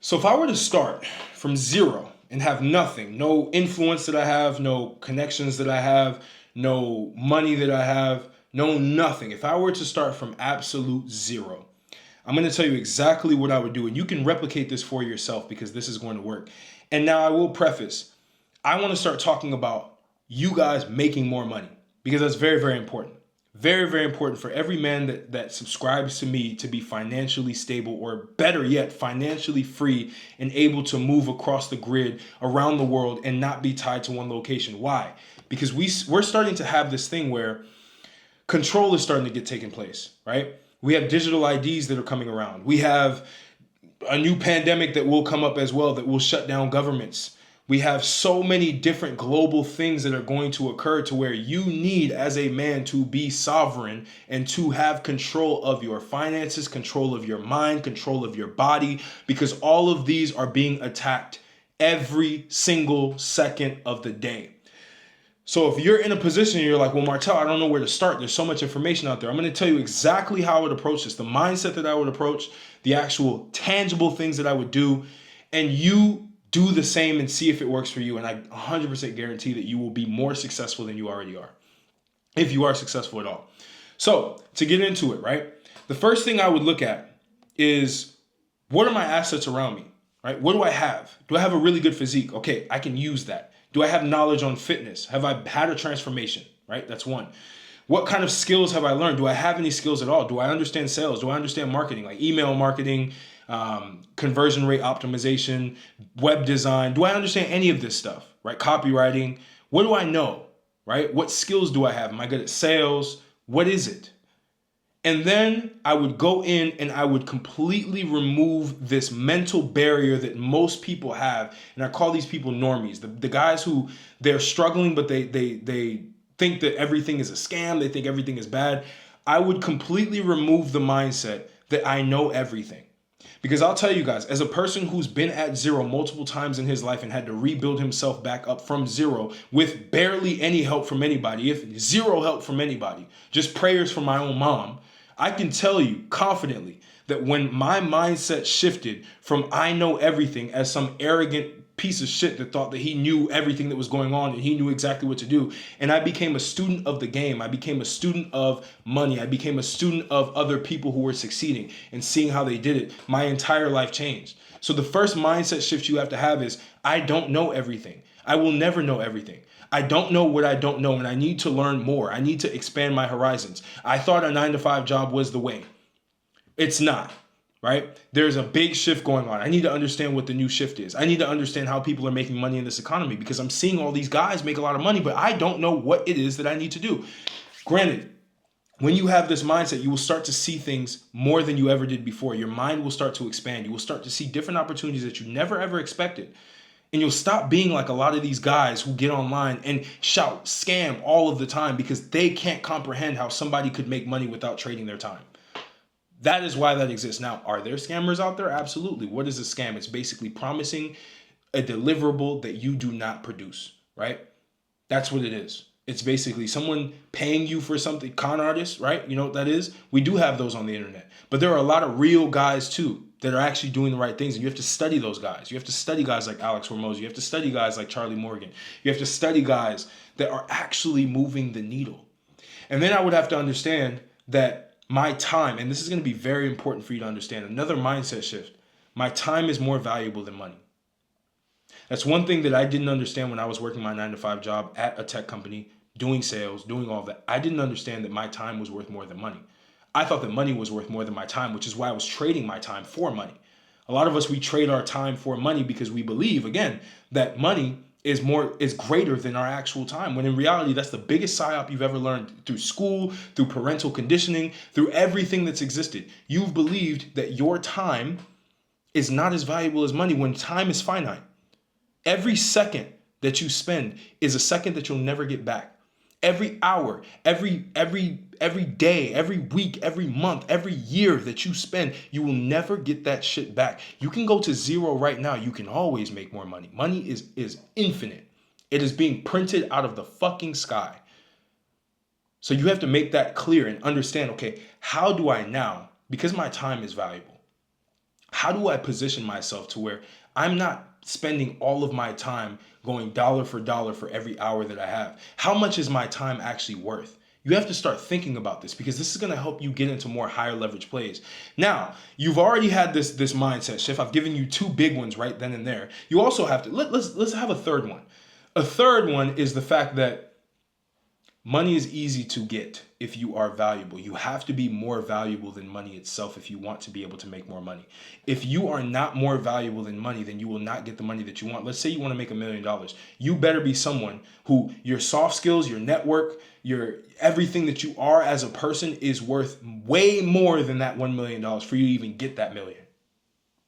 So if I were to start from zero and have nothing, no influence that I have, no connections that I have, no money that I have, no nothing. If I were to start from absolute zero, I'm going to tell you exactly what I would do. And you can replicate this for yourself because this is going to work. And now I will preface, I want to start talking about you guys making more money because that's very, very important. Very, very important for every man that subscribes to me to be financially stable, or better yet, financially free and able to move across the grid around the world and not be tied to one location. Why? Because we're starting to have this thing where control is starting to get taken place, right? We have digital IDs that are coming around. We have a new pandemic that will come up as well that will shut down governments. We have so many different global things that are going to occur to where you need as a man to be sovereign and to have control of your finances, control of your mind, control of your body, because all of these are being attacked every single second of the day. So if you're in a position and you're like, well, Martel, I don't know where to start. There's so much information out there. I'm going to tell you exactly how I would approach this, the mindset that I would approach, the actual tangible things that I would do, and you do the same and see if it works for you. And I 100% guarantee that you will be more successful than you already are, if you are successful at all. So to get into it, right? The first thing I would look at is, what are my assets around me, right? What do I have? Do I have a really good physique? Okay, I can use that. Do I have knowledge on fitness? Have I had a transformation, right? That's one. What kind of skills have I learned? Do I have any skills at all? Do I understand sales? Do I understand marketing, like email marketing, conversion rate optimization, web design? Do I understand any of this stuff, right? Copywriting. What do I know, right? What skills do I have? Am I good at sales? What is it? And then I would go in and I would completely remove this mental barrier that most people have. And I call these people normies. The guys who they're struggling, but they think that everything is a scam. They think everything is bad. I would completely remove the mindset that I know everything. Because I'll tell you guys, as a person who's been at zero multiple times in his life and had to rebuild himself back up from zero with barely any help from anybody, if zero help from anybody, just prayers from my own mom, I can tell you confidently that when my mindset shifted from I know everything as some arrogant piece of shit that thought that he knew everything that was going on and he knew exactly what to do, and I became a student of the game, I became a student of money, I became a student of other people who were succeeding and seeing how they did it, my entire life changed. So the first mindset shift you have to have is, I don't know everything. I will never know everything. I don't know what I don't know, and I need to learn more. I need to expand my horizons. I thought a 9-to-5 job was the way. It's not, right? There's a big shift going on. I need to understand what the new shift is. I need to understand how people are making money in this economy, because I'm seeing all these guys make a lot of money, but I don't know what it is that I need to do. Granted, when you have this mindset, you will start to see things more than you ever did before. Your mind will start to expand. You will start to see different opportunities that you never ever expected. And you'll stop being like a lot of these guys who get online and shout scam all of the time because they can't comprehend how somebody could make money without trading their time. That is why that exists. Now, are there scammers out there? Absolutely. What is a scam? It's basically promising a deliverable that you do not produce, right? That's what it is. It's basically someone paying you for something, con artists, right? You know what that is? We do have those on the internet. But there are a lot of real guys too that are actually doing the right things. And you have to study those guys. You have to study guys like Alex Hormozi. You have to study guys like Charlie Morgan. You have to study guys that are actually moving the needle. And then I would have to understand that my time, and this is going to be very important for you to understand, another mindset shift, my time is more valuable than money. That's one thing that I didn't understand when I was working my 9-to-5 job at a tech company, doing sales, doing all of that. I didn't understand that my time was worth more than money. I thought that money was worth more than my time, which is why I was trading my time for money. A lot of us, we trade our time for money because we believe, again, that money is greater than our actual time, when in reality, that's the biggest psyop you've ever learned through school, through parental conditioning, through everything that's existed. You've believed that your time is not as valuable as money when time is finite. Every second that you spend is a second that you'll never get back. Every hour, every day, every week, every month, every year that you spend, you will never get that shit back. You can go to zero right now. You can always make more money. Money is infinite. It is being printed out of the fucking sky. So you have to make that clear and understand, okay, how do I now, because my time is valuable, How do I position myself to where I'm not spending all of my time going dollar for every hour that I have? How much is my time actually worth? You have to start thinking about this because this is going to help you get into more higher leverage plays. Now, you've already had this mindset shift. I've given you two big ones right then and there. You also have to let's have a third one. A third one is the fact that money is easy to get if you are valuable. You have to be more valuable than money itself if you want to be able to make more money. If you are not more valuable than money, then you will not get the money that you want. Let's say you want to make $1 million. You better be someone who your soft skills, your network, your everything that you are as a person is worth way more than that $1 million for you to even get that million.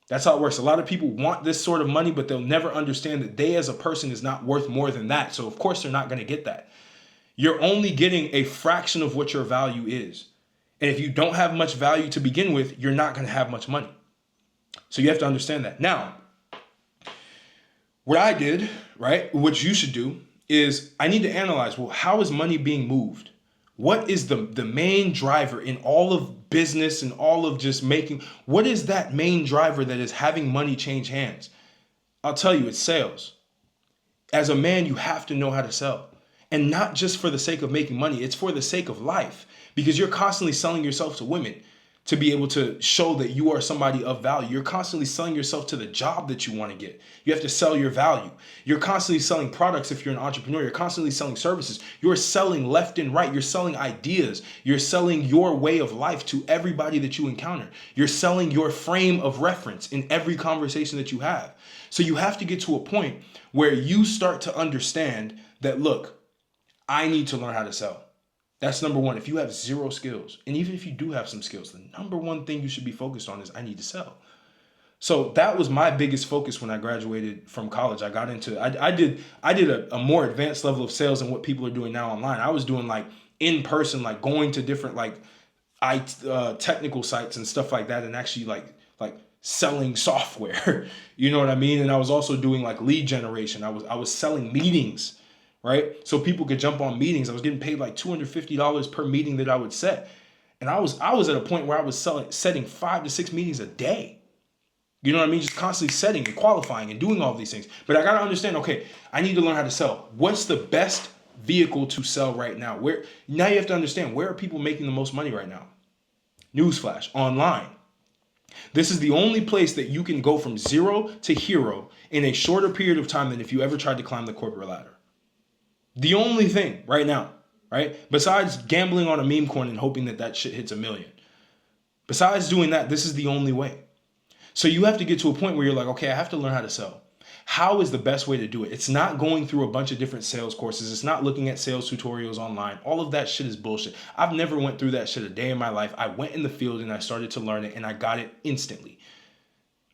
That's how it works. A lot of people want this sort of money, but they'll never understand that they as a person is not worth more than that. So of course they're not going to get that. You're only getting a fraction of what your value is. And if you don't have much value to begin with, you're not going to have much money. So you have to understand that. Now, what I did, right, what you should do is I need to analyze, well, how is money being moved? What is the main driver in all of business and all of just making, what is that main driver that is having money change hands? I'll tell you, it's sales. As a man, you have to know how to sell. And not just for the sake of making money, it's for the sake of life. Because you're constantly selling yourself to women to be able to show that you are somebody of value. You're constantly selling yourself to the job that you want to get. You have to sell your value. You're constantly selling products if you're an entrepreneur. You're constantly selling services. You're selling left and right. You're selling ideas. You're selling your way of life to everybody that you encounter. You're selling your frame of reference in every conversation that you have. So you have to get to a point where you start to understand that, look, I need to learn how to sell. That's number one. If you have zero skills, and even if you do have some skills, the number one thing you should be focused on is I need to sell. So that was my biggest focus when I graduated from college. I got into, I did a more advanced level of sales than what people are doing now online. I was doing like in person, like going to different like technical sites and stuff like that, and actually like selling software. You know what I mean? And I was also doing like lead generation. I was selling meetings. Right? So people could jump on meetings. I was getting paid like $250 per meeting that I would set. And I was at a point where I was setting 5 to 6 meetings a day. You know what I mean? Just constantly setting and qualifying and doing all of these things. But I got to understand, okay, I need to learn how to sell. What's the best vehicle to sell right now? Now you have to understand, where are people making the most money right now? Newsflash, online. This is the only place that you can go from zero to hero in a shorter period of time than if you ever tried to climb the corporate ladder. The only thing right now, right? Besides gambling on a meme coin and hoping that shit hits 1 million. Besides doing that, this is the only way. So you have to get to a point where you're like, okay, I have to learn how to sell. How is the best way to do it? It's not going through a bunch of different sales courses. It's not looking at sales tutorials online. All of that shit is bullshit. I've never went through that shit a day in my life. I went in the field and I started to learn it and I got it instantly.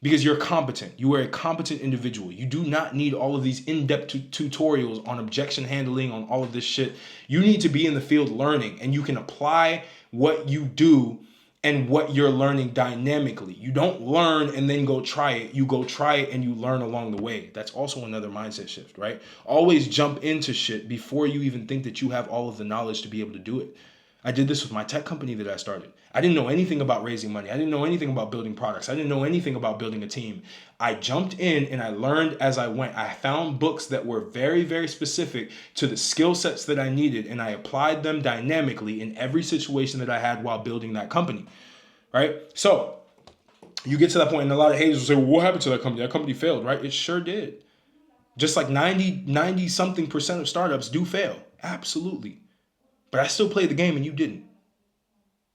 Because you're competent. You are a competent individual. You do not need all of these in-depth tutorials on objection handling, on all of this shit. You need to be in the field learning, and you can apply what you do and what you're learning dynamically. You don't learn and then go try it. You go try it and you learn along the way. That's also another mindset shift, right? Always jump into shit before you even think that you have all of the knowledge to be able to do it. I did this with my tech company that I started. I didn't know anything about raising money. I didn't know anything about building products. I didn't know anything about building a team. I jumped in and I learned as I went. I found books that were very, very specific to the skill sets that I needed, and I applied them dynamically in every situation that I had while building that company, right? So you get to that point and a lot of haters will say, well, what happened to that company? That company failed, right? It sure did. Just like 90 something percent of startups do fail. Absolutely. But I still played the game and you didn't.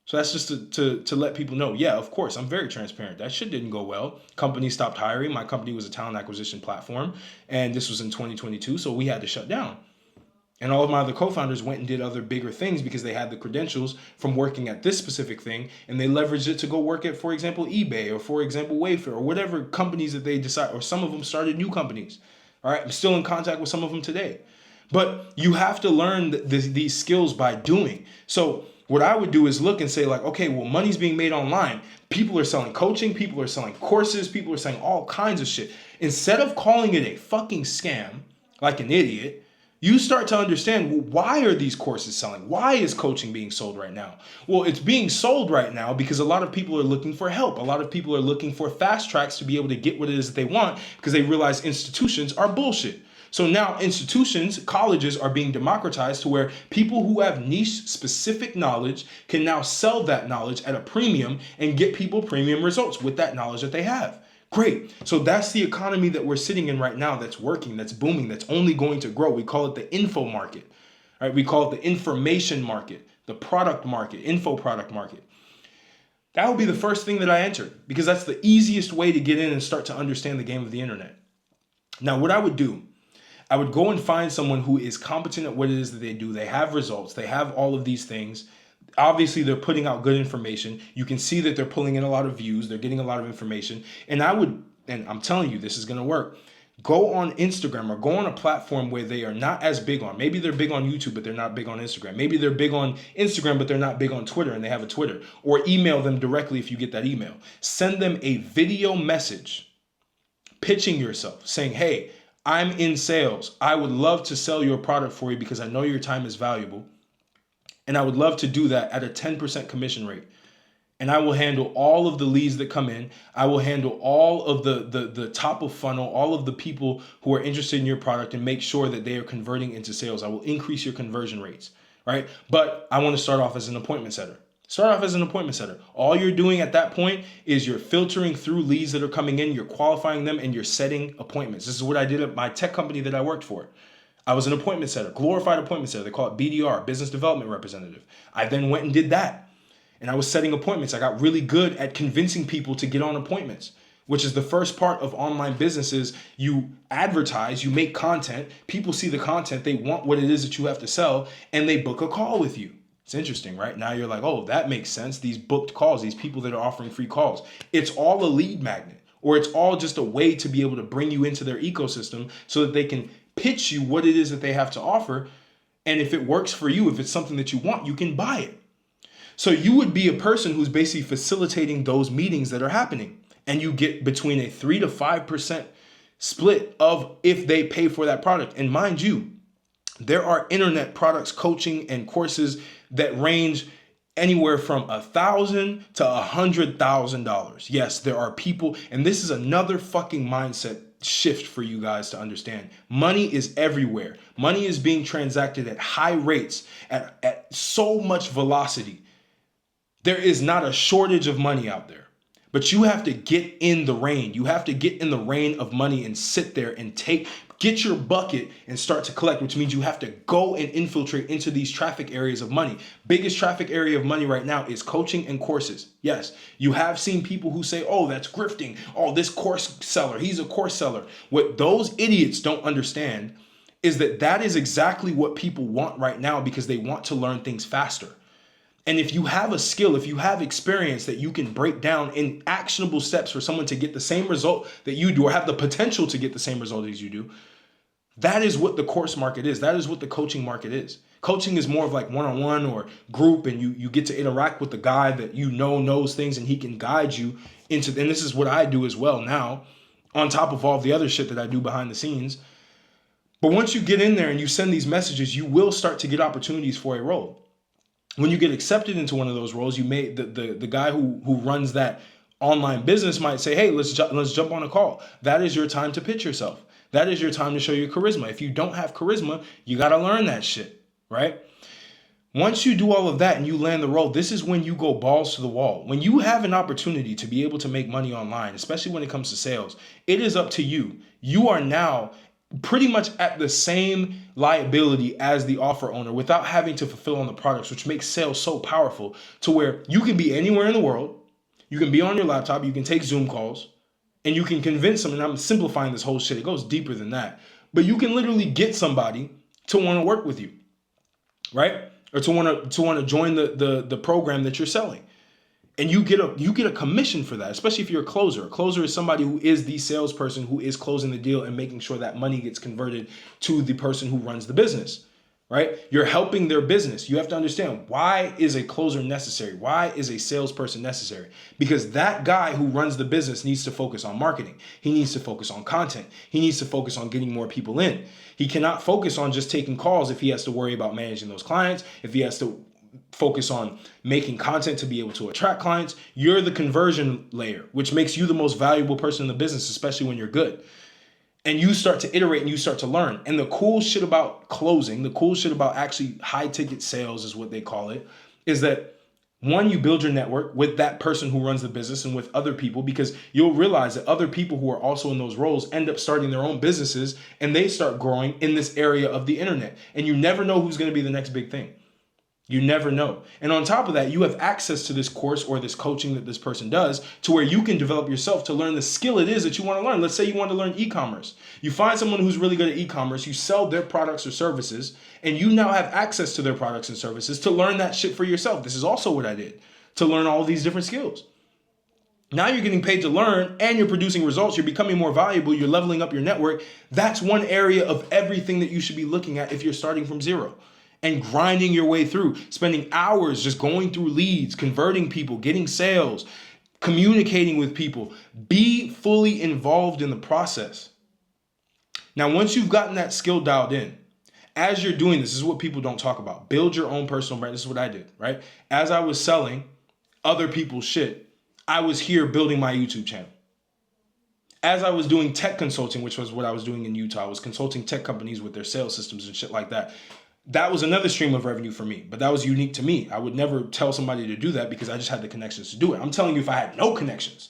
So that's just to let people know, yeah, of course, I'm very transparent. That shit didn't go well. Company stopped hiring. My company was a talent acquisition platform. And this was in 2022, so we had to shut down. And all of my other co-founders went and did other bigger things because they had the credentials from working at this specific thing. And they leveraged it to go work at, for example, eBay or, for example, Wayfair or whatever companies that they decide, or some of them started new companies. All right, I'm still in contact with some of them today. But you have to learn these skills by doing. So what I would do is look and say like, okay, well, money's being made online. People are selling coaching. People are selling courses. People are selling all kinds of shit. Instead of calling it a fucking scam like an idiot, you start to understand, well, why are these courses selling? Why is coaching being sold right now? Well, it's being sold right now because a lot of people are looking for help. A lot of people are looking for fast tracks to be able to get what it is that they want because they realize institutions are bullshit. So now institutions, colleges are being democratized to where people who have niche specific knowledge can now sell that knowledge at a premium and get people premium results with that knowledge that they have. Great. So that's the economy that we're sitting in right now that's working, that's booming, that's only going to grow. We call it the info market, right? We call it the information market, the product market, info product market. That would be the first thing that I entered because that's the easiest way to get in and start to understand the game of the internet. Now, what I would do, I would go and find someone who is competent at what it is that they do. They have results. They have all of these things. Obviously, they're putting out good information. You can see that they're pulling in a lot of views. They're getting a lot of information. And I'm telling you, this is going to work. Go on Instagram or go on a platform where they are not as big on. Maybe they're big on YouTube, but they're not big on Instagram. Maybe they're big on Instagram, but they're not big on Twitter and they have a Twitter. Or email them directly if you get that email. Send them a video message pitching yourself, saying, hey, I'm in sales. I would love to sell your product for you because I know your time is valuable. And I would love to do that at a 10% commission rate. And I will handle all of the leads that come in. I will handle all of the top of funnel, all of the people who are interested in your product and make sure that they are converting into sales. I will increase your conversion rates, right? But I want to start off as an appointment setter. Start off as an appointment setter. All you're doing at that point is you're filtering through leads that are coming in, you're qualifying them, and you're setting appointments. This is what I did at my tech company that I worked for. I was an appointment setter, glorified appointment setter. They call it BDR, business development representative. I then went and did that. And I was setting appointments. I got really good at convincing people to get on appointments, which is the first part of online businesses. You advertise, you make content, people see the content, they want what it is that you have to sell, and they book a call with you. It's interesting, right? Now you're like, oh, that makes sense. These booked calls, these people that are offering free calls. It's all a lead magnet, or it's all just a way to be able to bring you into their ecosystem so that they can pitch you what it is that they have to offer. And if it works for you, if it's something that you want, you can buy it. So you would be a person who's basically facilitating those meetings that are happening. And you get between a 3 to 5% split of if they pay for that product. And mind you, there are internet products, coaching, and courses that range anywhere from $1,000 to $100,000. Yes, there are people, and this is another fucking mindset shift for you guys to understand. Money is everywhere. Money is being transacted at high rates, at so much velocity. There is not a shortage of money out there, but you have to get in the rain. You have to get in the rain of money and sit there and get your bucket and start to collect, which means you have to go and infiltrate into these traffic areas of money. Biggest traffic area of money right now is coaching and courses. Yes, you have seen people who say, oh, that's grifting. Oh, this course seller, he's a course seller. What those idiots don't understand is that is exactly what people want right now because they want to learn things faster. And if you have a skill, if you have experience that you can break down in actionable steps for someone to get the same result that you do or have the potential to get the same result as you do, that is what the course market is. That is what the coaching market is. Coaching is more of like one-on-one or group, and you get to interact with the guy that you know knows things and he can guide you into, and this is what I do as well now, on top of all the other shit that I do behind the scenes. But once you get in there and you send these messages, you will start to get opportunities for a role. When you get accepted into one of those roles, you may the guy who runs that online business might say, hey, let's jump on a call. That is your time to pitch yourself. That is your time to show your charisma. If you don't have charisma, you got to learn that shit, right? Once you do all of that and you land the role, this is when you go balls to the wall. When you have an opportunity to be able to make money online, especially when it comes to sales, it is up to you. You are now pretty much at the same liability as the offer owner without having to fulfill on the products, which makes sales so powerful to where you can be anywhere in the world. You can be on your laptop. You can take Zoom calls and you can convince them. And I'm simplifying this whole shit. It goes deeper than that. But you can literally get somebody to want to work with you, right? Or to want to join the program that you're selling. And you get a commission for that, especially if you're a closer. A closer is somebody who is the salesperson who is closing the deal and making sure that money gets converted to the person who runs the business. right? You're helping their business. You have to understand, why is a closer necessary? Why is a salesperson necessary? Because that guy who runs the business needs to focus on marketing. He needs to focus on content. He needs to focus on getting more people in. He cannot focus on just taking calls if he has to worry about managing those clients, if he has to focus on making content to be able to attract clients. You're the conversion layer, which makes you the most valuable person in the business, especially when you're good. And you start to iterate and you start to learn. And the cool shit about closing, the cool shit about actually high ticket sales is what they call it, is that one, you build your network with that person who runs the business and with other people, because you'll realize that other people who are also in those roles end up starting their own businesses and they start growing in this area of the internet. And you never know who's going to be the next big thing. You never know. And on top of that, you have access to this course or this coaching that this person does to where you can develop yourself to learn the skill it is that you want to learn. Let's say you want to learn e-commerce. You find someone who's really good at e-commerce, you sell their products or services, and you now have access to their products and services to learn that shit for yourself. This is also what I did, to learn all these different skills. Now you're getting paid to learn and you're producing results. You're becoming more valuable. You're leveling up your network. That's one area of everything that you should be looking at if you're starting from zero. And grinding your way through, spending hours just going through leads, converting people, getting sales, communicating with people. Be fully involved in the process. Now, once you've gotten that skill dialed in, as you're doing this is what people don't talk about. Build your own personal brand. This is what I did, right? As I was selling other people's shit, I was here building my YouTube channel. As I was doing tech consulting, which was what I was doing in Utah, I was consulting tech companies with their sales systems and shit like that. That was another stream of revenue for me, but that was unique to me. I would never tell somebody to do that because I just had the connections to do it. I'm telling you, if I had no connections,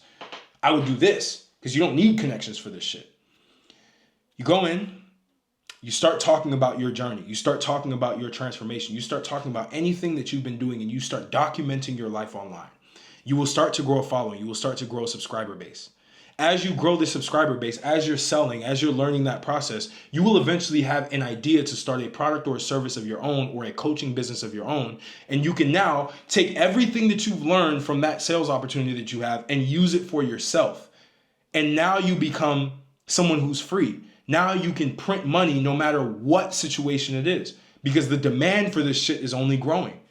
I would do this because you don't need connections for this shit. You go in, you start talking about your journey. You start talking about your transformation. You start talking about anything that you've been doing and you start documenting your life online. You will start to grow a following. You will start to grow a subscriber base. As you grow the subscriber base, as you're selling, as you're learning that process, you will eventually have an idea to start a product or a service of your own or a coaching business of your own. And you can now take everything that you've learned from that sales opportunity that you have and use it for yourself. And now you become someone who's free. Now you can print money no matter what situation it is because the demand for this shit is only growing.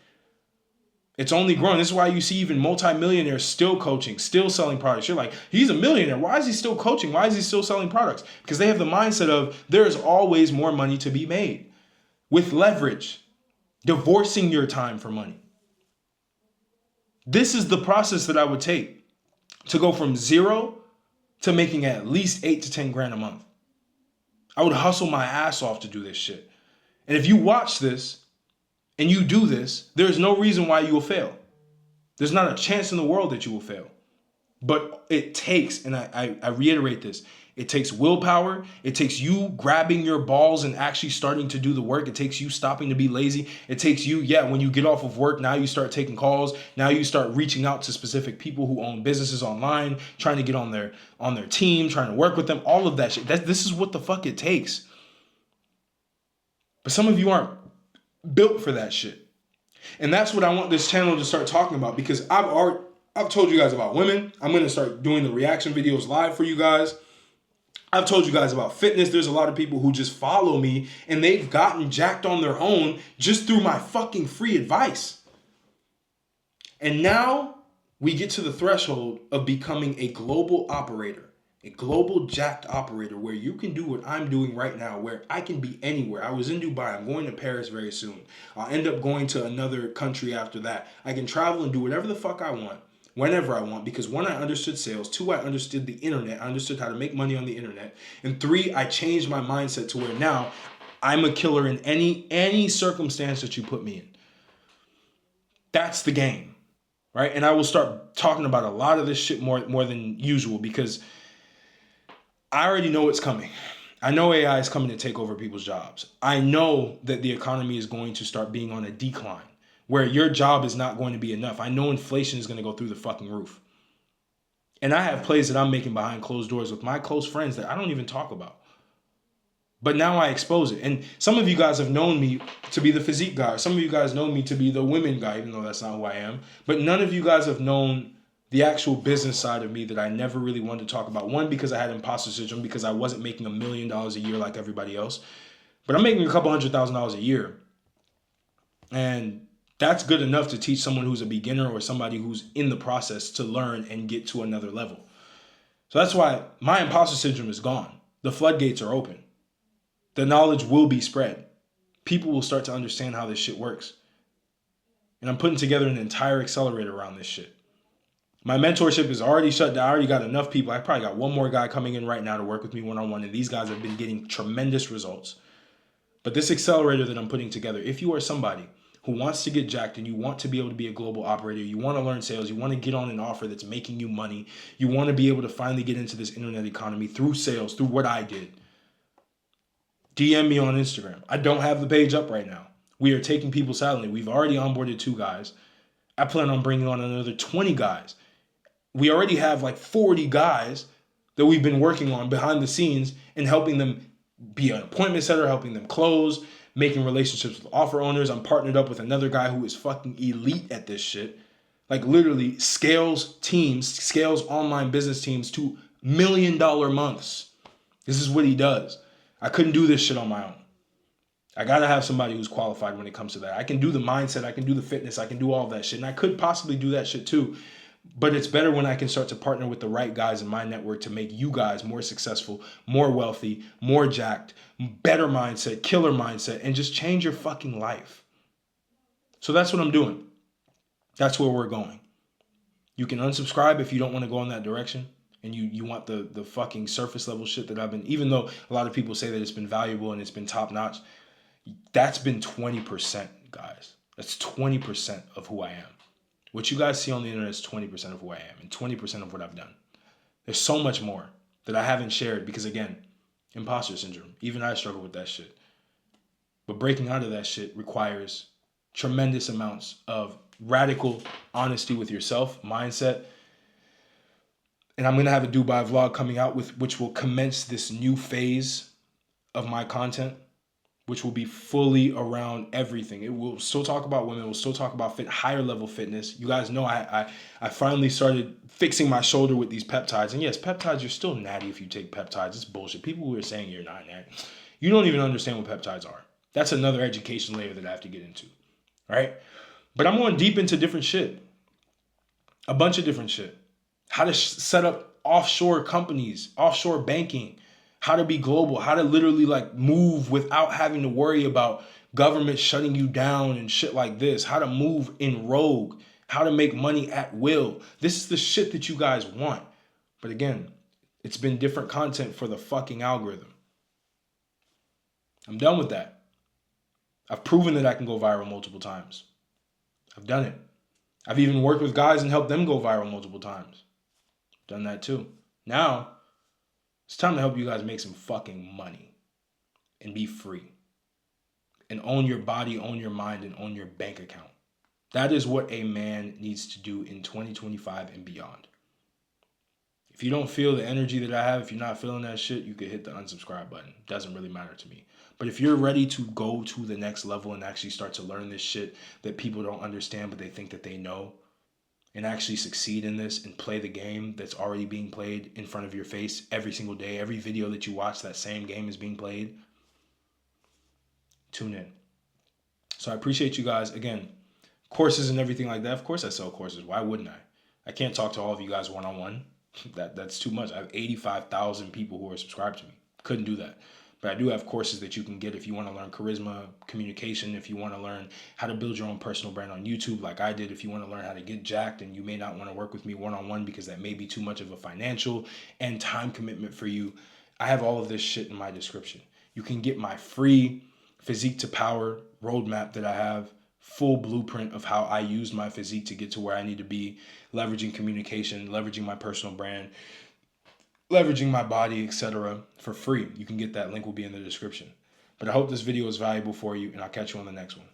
It's only growing. This is why you see even multimillionaires still coaching, still selling products. You're like, he's a millionaire. Why is he still coaching? Why is he still selling products? Because they have the mindset of there is always more money to be made with leverage, divorcing your time for money. This is the process that I would take to go from zero to making at least 8 to 10 grand a month. I would hustle my ass off to do this shit. And if you watch this, and you do this, there's no reason why you will fail. There's not a chance in the world that you will fail. But it takes, and I reiterate this, it takes willpower. It takes you grabbing your balls and actually starting to do the work. It takes you stopping to be lazy. It takes you, when you get off of work, now you start taking calls. Now you start reaching out to specific people who own businesses online, trying to get on their team, trying to work with them, all of that shit. This is what the fuck it takes. But some of you aren't built for that shit. And that's what I want this channel to start talking about because I've told you guys about women. I'm going to start doing the reaction videos live for you guys. I've told you guys about fitness. There's a lot of people who just follow me and they've gotten jacked on their own just through my fucking free advice. And now we get to the threshold of becoming a global operator. A global jacked operator where you can do what I'm doing right now, where I can be anywhere. I was in Dubai. I'm going to Paris very soon. I'll end up going to another country after that. I can travel and do whatever the fuck I want, whenever I want, because one, I understood sales. Two, I understood the internet. I understood how to make money on the internet. And three, I changed my mindset to where now I'm a killer in any circumstance that you put me in. That's the game, right? And I will start talking about a lot of this shit more than usual because I already know it's coming. I know AI is coming to take over people's jobs. I know that the economy is going to start being on a decline where your job is not going to be enough. I know inflation is going to go through the fucking roof. And I have plays that I'm making behind closed doors with my close friends that I don't even talk about. But now I expose it. And some of you guys have known me to be the physique guy. Some of you guys know me to be the women guy, even though that's not who I am. But none of you guys have known the actual business side of me that I never really wanted to talk about. One, because I had imposter syndrome, because I wasn't making $1 million a year like everybody else. But I'm making a couple $100,000 a year. And that's good enough to teach someone who's a beginner or somebody who's in the process to learn and get to another level. So that's why my imposter syndrome is gone. The floodgates are open. The knowledge will be spread. People will start to understand how this shit works. And I'm putting together an entire accelerator around this shit. My mentorship is already shut down. I already got enough people. I probably got one more guy coming in right now to work with me one-on-one. And these guys have been getting tremendous results. But this accelerator that I'm putting together, if you are somebody who wants to get jacked and you want to be able to be a global operator, you want to learn sales, you want to get on an offer that's making you money, you want to be able to finally get into this internet economy through sales, through what I did, DM me on Instagram. I don't have the page up right now. We are taking people silently. We've already onboarded 2 guys. I plan on bringing on another 20 guys. We already have like 40 guys that we've been working on behind the scenes and helping them be an appointment setter, helping them close, making relationships with offer owners. I'm partnered up with another guy who is fucking elite at this shit. Like literally scales online business teams to $1 million months. This is what he does. I couldn't do this shit on my own. I gotta have somebody who's qualified when it comes to that. I can do the mindset, I can do the fitness, I can do all that shit. And I could possibly do that shit too. But it's better when I can start to partner with the right guys in my network to make you guys more successful, more wealthy, more jacked, better mindset, killer mindset, and just change your fucking life. So that's what I'm doing. That's where we're going. You can unsubscribe if you don't want to go in that direction and you want the fucking surface level shit that I've been, even though a lot of people say that it's been valuable and it's been top notch, that's been 20%, guys. That's 20% of who I am. What you guys see on the internet is 20% of who I am and 20% of what I've done. There's so much more that I haven't shared because, again, imposter syndrome. Even I struggle with that shit. But breaking out of that shit requires tremendous amounts of radical honesty with yourself, mindset. And I'm going to have a Dubai vlog coming out which will commence this new phase of my content, which will be fully around everything. It will still talk about women. We'll still talk about higher level fitness. You guys know I finally started fixing my shoulder with these peptides. And yes, peptides, you're still natty if you take peptides. It's bullshit. People who are saying you're not natty, you don't even understand what peptides are. That's another education layer that I have to get into, right? But I'm going deep into different shit. A bunch of different shit. How to set up offshore companies, offshore banking, how to be global, how to literally like move without having to worry about government shutting you down and shit like this, how to move in rogue, how to make money at will. This is the shit that you guys want. But again, it's been different content for the fucking algorithm. I'm done with that. I've proven that I can go viral multiple times. I've done it. I've even worked with guys and helped them go viral multiple times. Done that too. Now, it's time to help you guys make some fucking money and be free and own your body, own your mind, and own your bank account. That is what a man needs to do in 2025 and beyond. If you don't feel the energy that I have, if you're not feeling that shit, you could hit the unsubscribe button. It doesn't really matter to me. But if you're ready to go to the next level and actually start to learn this shit that people don't understand, but they think that they know, and actually succeed in this and play the game that's already being played in front of your face every single day, every video that you watch, that same game is being played, tune in. So I appreciate you guys. Again, courses and everything like that. Of course I sell courses. Why wouldn't I? I can't talk to all of you guys one-on-one. That's too much. I have 85,000 people who are subscribed to me. Couldn't do that. But I do have courses that you can get if you want to learn charisma, communication, if you want to learn how to build your own personal brand on YouTube like I did, if you want to learn how to get jacked and you may not want to work with me one-on-one because that may be too much of a financial and time commitment for you. I have all of this shit in my description. You can get my free Physique to Power roadmap that I have, full blueprint of how I use my physique to get to where I need to be, leveraging communication, leveraging my personal brand, leveraging my body, etc. for free. You can get that. Link will be in the description. But I hope this video is valuable for you, and I'll catch you on the next one.